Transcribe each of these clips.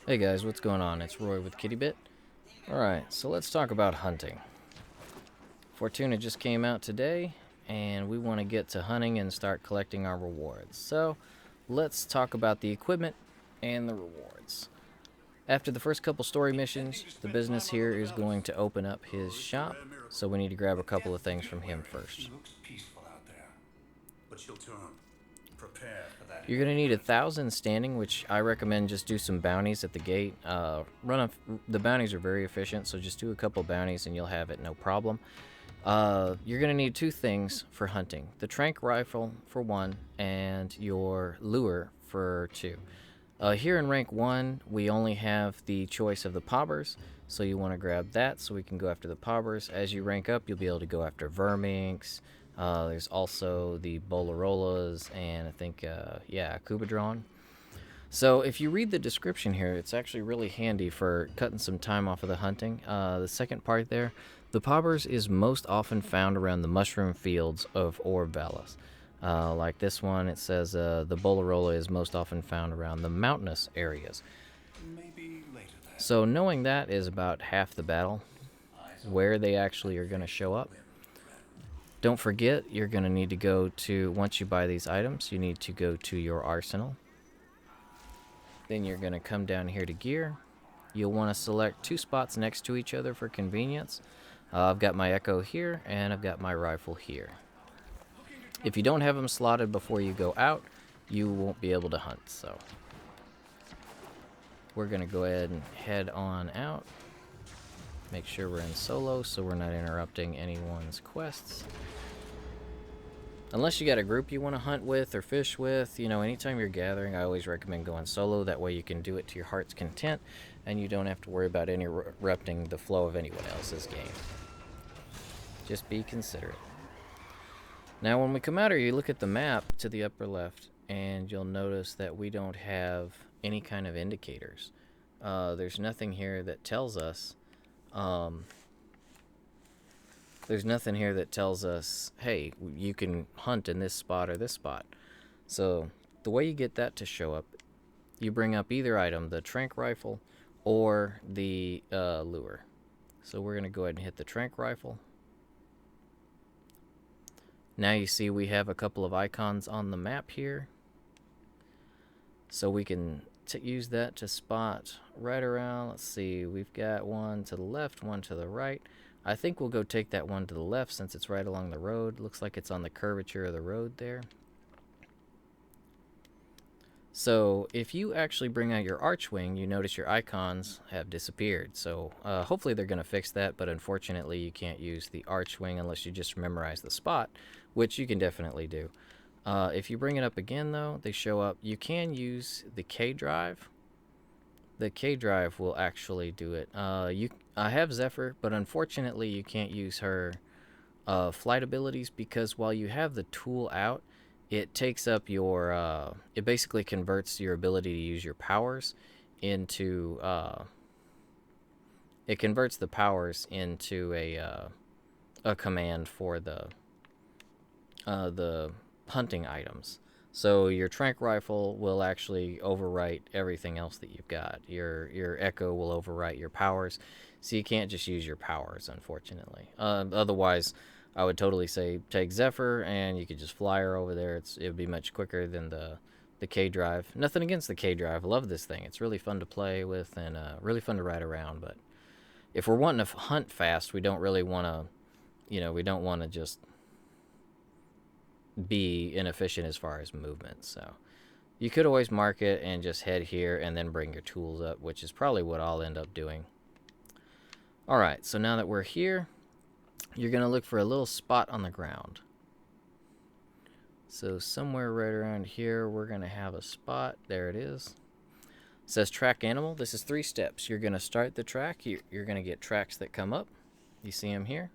Hey guys, what's going on? It's Roy with KittyBit. Alright, so let's talk about hunting. Fortuna just came out today, and we want to get to hunting and start collecting our rewards. So, let's talk about the equipment and the rewards. After the first couple story missions, the business here is going to open up his shop, so we need to grab a couple of things from him first. She looks peaceful out there, but she'll turn. Prepare for that. You're going to need 1,000 standing, which I recommend just do some bounties at the gate. The bounties are very efficient, so just do a couple bounties and you'll have it no problem. You're going to need 2 things for hunting. The tranq rifle for 1 and your lure for 2. Here in rank 1, we only have the choice of the pobbers, so you want to grab that so we can go after the pobbers. As you rank up, you'll be able to go after verminks. There's also the bolarolas and I think, Kubadron. So if you read the description here, it's actually really handy for cutting some time off of the hunting. The second part there, the pobbers is most often found around the mushroom fields of Orvalis. Like this one, it says the bolarola is most often found around the mountainous areas. Maybe later then. So knowing that is about half the battle, where they actually are going to show up. Don't forget, you're going to need to go to, once you buy these items, you need to go to your arsenal. Then you're going to come down here to gear. You'll want to select 2 spots next to each other for convenience. I've got my echo here, and I've got my rifle here. If you don't have them slotted before you go out, you won't be able to hunt, so we're going to go ahead and head on out. Make sure we're in solo so we're not interrupting anyone's quests. Unless you got a group you want to hunt with or fish with, anytime you're gathering, I always recommend going solo. That way you can do it to your heart's content and you don't have to worry about interrupting the flow of anyone else's game. Just be considerate. Now when we come out here, you look at the map to the upper left and you'll notice that we don't have any kind of indicators. There's nothing here that tells us hey, you can hunt in this spot or this spot. So the way you get that to show up, you bring up either item, the tranq rifle or the lure. So we're going to go ahead and hit the tranq rifle. Now you see we have a couple of icons on the map here. So we can use that to spot right around. Let's see, we've got one to the left, one to the right. I think we'll go take that one to the left since it's right along the road. Looks like it's on the curvature of the road there. So if you actually bring out your archwing, you notice your icons have disappeared. So hopefully they're going to fix that, but unfortunately you can't use the archwing unless you just memorize the spot, which you can definitely do. If you bring it up again, though, they show up. You can use the K drive. The K drive will actually do it. I have Zephyr, but unfortunately you can't use her flight abilities because while you have the tool out, it takes up your it basically converts your ability to use your powers into it converts the powers into a command for the hunting items. So your tranq rifle will actually overwrite everything else that you've got. Your echo will overwrite your powers, so you can't just use your powers, unfortunately. Otherwise, I would totally say take Zephyr and you could just fly her over there. It would be much quicker than the K drive. Nothing against the K drive. I love this thing. It's really fun to play with and really fun to ride around. But if we're wanting to hunt fast, we don't really want to, we don't want to just be inefficient as far as movement. So you could always mark it and just head here and then bring your tools up, which is probably what I'll end up doing. Alright, so now that we're here, you're going to look for a little spot on the ground. So somewhere right around here we're going to have a spot. There it is. It says track animal. This is 3 steps. You're going to start the track. You're going to get tracks that come up. You see them here.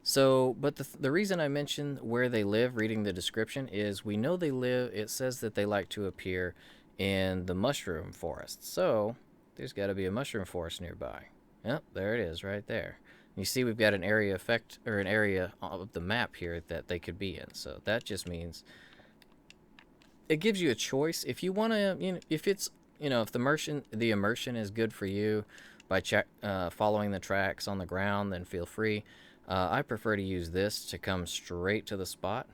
So, but the reason I mentioned where they live, reading the description, is we know they live, it says that they like to appear in the mushroom forest. So, there's got to be a mushroom forest nearby. Yep, there it is, right there. You see we've got an area effect, or an area of the map here that they could be in. So, that just means it gives you a choice. If you want to, if it's, if the immersion is good for you by following the tracks on the ground, then feel free. I prefer to use this to come straight to the spot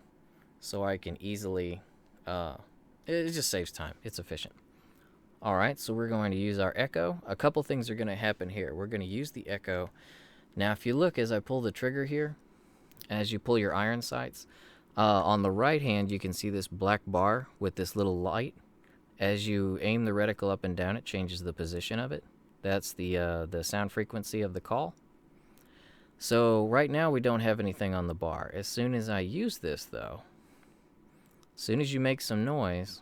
so I can easily, it just saves time. It's efficient. All right, so we're going to use our echo. A couple things are going to happen here. We're going to use the echo. Now, if you look as I pull the trigger here, as you pull your iron sights, on the right hand, you can see this black bar with this little light. As you aim the reticle up and down, it changes the position of it. That's the sound frequency of the call. So right now we don't have anything on the bar. As soon as I use this, though, as soon as you make some noise,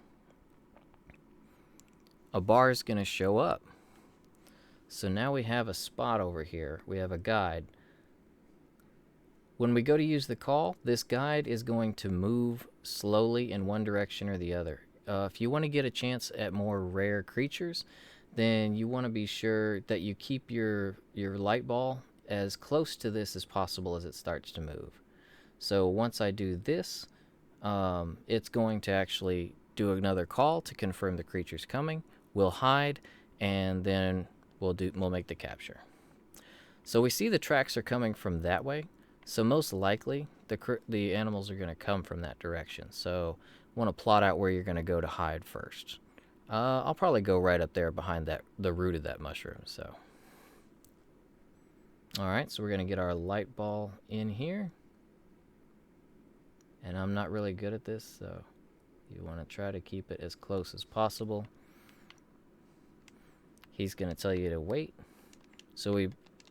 a bar is going to show up. So now we have a spot over here. We have a guide. When we go to use the call, this guide is going to move slowly in one direction or the other. If you want to get a chance at more rare creatures, then you want to be sure that you keep your light ball as close to this as possible as it starts to move. So once I do this, it's going to actually do another call to confirm the creature's coming. We'll hide, and then we'll make the capture. So we see the tracks are coming from that way. So most likely the animals are going to come from that direction. So I want to plot out where you're going to go to hide first. I'll probably go right up there behind the root of that mushroom. So, all right, so we're going to get our light ball in here. And I'm not really good at this, so you want to try to keep it as close as possible. He's going to tell you to wait. So we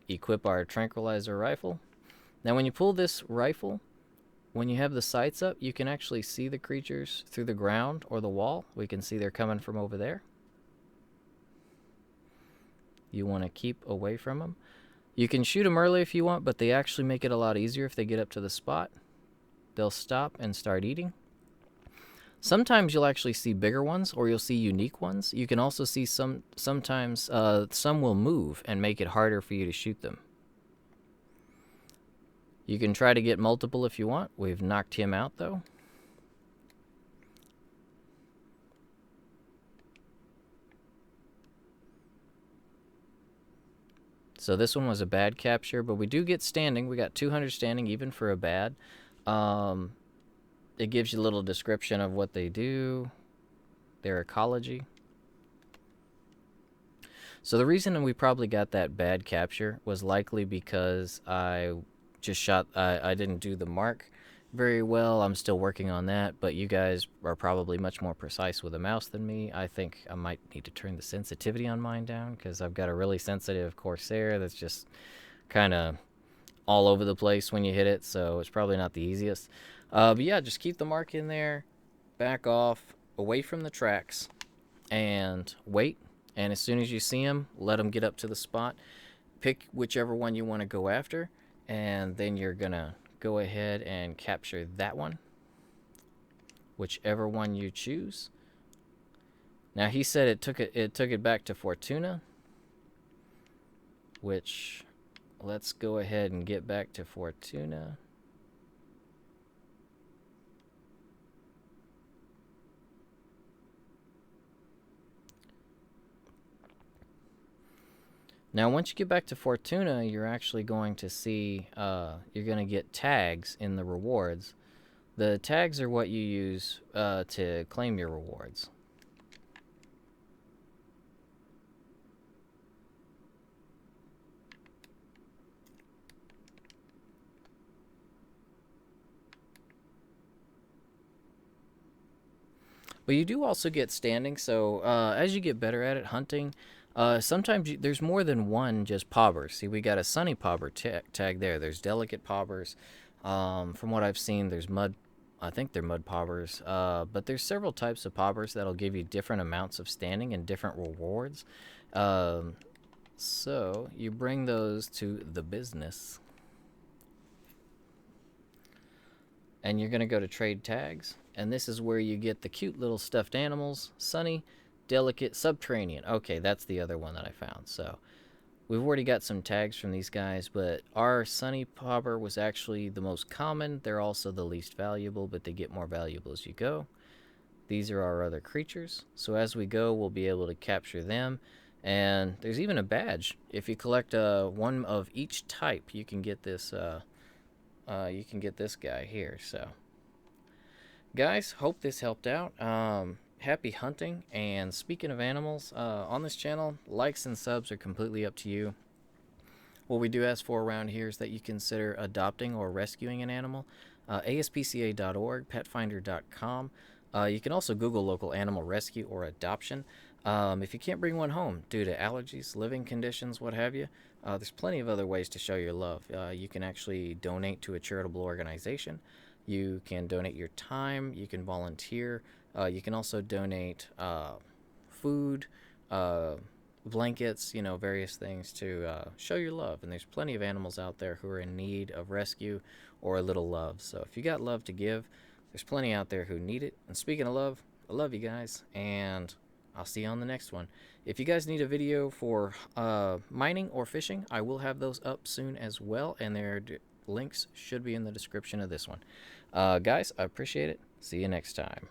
equip our tranquilizer rifle. Now when you pull this rifle, when you have the sights up, you can actually see the creatures through the ground or the wall. We can see they're coming from over there. You want to keep away from them. You can shoot them early if you want, but they actually make it a lot easier if they get up to the spot. They'll stop and start eating. Sometimes you'll actually see bigger ones, or you'll see unique ones. You can also see sometimes some will move and make it harder for you to shoot them. You can try to get multiple if you want. We've knocked him out, though. So this one was a bad capture, but we do get standing. We got 200 standing even for a bad. It gives you a little description of what they do, their ecology. So the reason we probably got that bad capture was likely because I didn't do the mark very well. I'm still working on that, but you guys are probably much more precise with a mouse than me. I think I might need to turn the sensitivity on mine down because I've got a really sensitive Corsair that's just kind of all over the place when you hit it, so it's probably not the easiest. But yeah, just keep the mark in there, back off, away from the tracks, and wait. And as soon as you see them, let them get up to the spot. Pick whichever one you want to go after, and then you're going to go ahead and capture that one, whichever one you choose. Now, he said it took it back to Fortuna, which let's go ahead and get back to Fortuna. Now, once you get back to Fortuna, you're actually going to see, you're going to get tags in the rewards. The tags are what you use to claim your rewards. But you do also get standing, so as you get better at it, hunting, sometimes there's more than one just pobber. See, we got a sunny pobber tag there. There's delicate pobbers. From what I've seen, there's mud. I think they're mud pobbers. But there's several types of pobbers that'll give you different amounts of standing and different rewards. So you bring those to the business. And you're going to go to trade tags. And this is where you get the cute little stuffed animals. Sunny, delicate, subterranean. Okay, that's the other one that I found. So we've already got some tags from these guys, but our sunny pobber was actually the most common. They're also the least valuable, but they get more valuable as you go. These are our other creatures. So as we go, we'll be able to capture them. And there's even a badge. If you collect one of each type, you can get this. You can get this guy here. So, guys, hope this helped out. Happy hunting. And speaking of animals, on this channel, likes and subs are completely up to you. What we do ask for around here is that you consider adopting or rescuing an animal. ASPCA.org, petfinder.com. You can also Google local animal rescue or adoption. If you can't bring one home due to allergies, living conditions, what have you, there's plenty of other ways to show your love. You can actually donate to a charitable organization. You can donate your time. You can volunteer. You can also donate food, blankets, various things to show your love. And there's plenty of animals out there who are in need of rescue or a little love. So if you got love to give, there's plenty out there who need it. And speaking of love, I love you guys, and I'll see you on the next one. If you guys need a video for mining or fishing, I will have those up soon as well, and their links should be in the description of this one. Guys, I appreciate it. See you next time.